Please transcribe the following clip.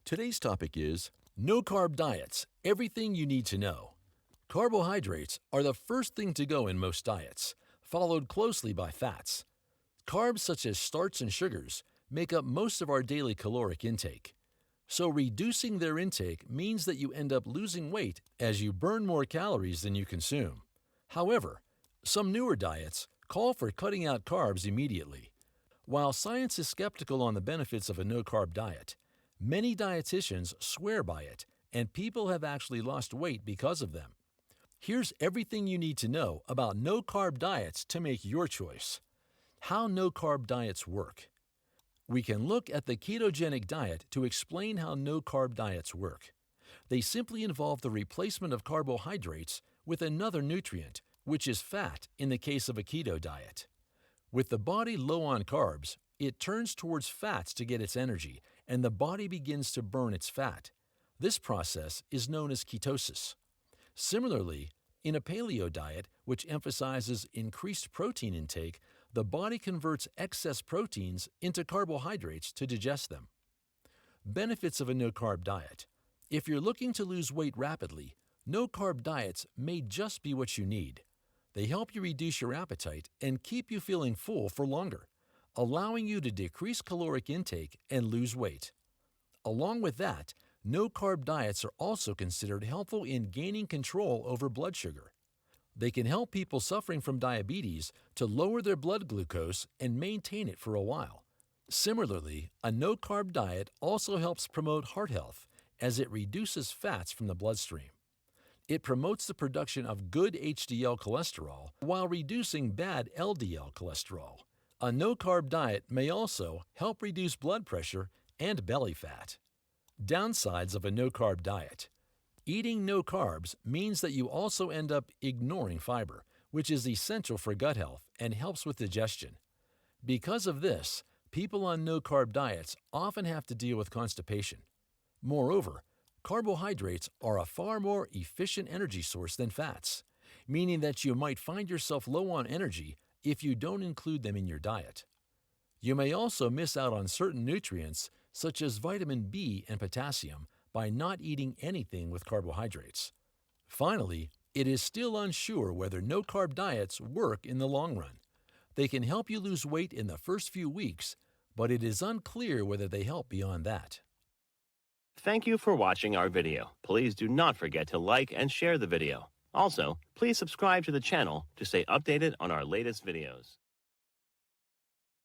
Today's topic is no-carb diets, everything you need to know. Carbohydrates are the first thing to go in most diets, followed closely by fats. Carbs such as starch and sugars make up most of our daily caloric intake. So reducing their intake means that you end up losing weight as you burn more calories than you consume. However, some newer diets call for cutting out carbs immediately. While science is skeptical on the benefits of a no-carb diet, many dietitians swear by it, and people have actually lost weight because of them. Here's everything you need to know about no-carb diets to make your choice. How no-carb diets work. We can look at the ketogenic diet to explain how no-carb diets work. They simply involve the replacement of carbohydrates with another nutrient, which is fat in the case of a keto diet. With the body low on carbs, it turns towards fats to get its energy, and the body begins to burn its fat. This process is known as ketosis. Similarly, in a paleo diet, which emphasizes increased protein intake, the body converts excess proteins into carbohydrates to digest them. Benefits of a no-carb diet. If you're looking to lose weight rapidly, no-carb diets may just be what you need. They help you reduce your appetite and keep you feeling full for longer, allowing you to decrease caloric intake and lose weight. Along with that, no-carb diets are also considered helpful in gaining control over blood sugar. They can help people suffering from diabetes to lower their blood glucose and maintain it for a while. Similarly, a no-carb diet also helps promote heart health as it reduces fats from the bloodstream. It promotes the production of good HDL cholesterol while reducing bad LDL cholesterol. A no-carb diet may also help reduce blood pressure and belly fat. Downsides of a no-carb diet. Eating no carbs means that you also end up ignoring fiber, which is essential for gut health and helps with digestion. Because of this, people on no-carb diets often have to deal with constipation. Moreover, carbohydrates are a far more efficient energy source than fats, meaning that you might find yourself low on energy if you don't include them in your diet. You may also miss out on certain nutrients such as vitamin B and potassium by not eating anything with carbohydrates. Finally, it is still unsure whether no-carb diets work in the long run. They can help you lose weight in the first few weeks, but it is unclear whether they help beyond that. Thank you for watching our video. Please do not forget to like and share the video. Also, please subscribe to the channel to stay updated on our latest videos.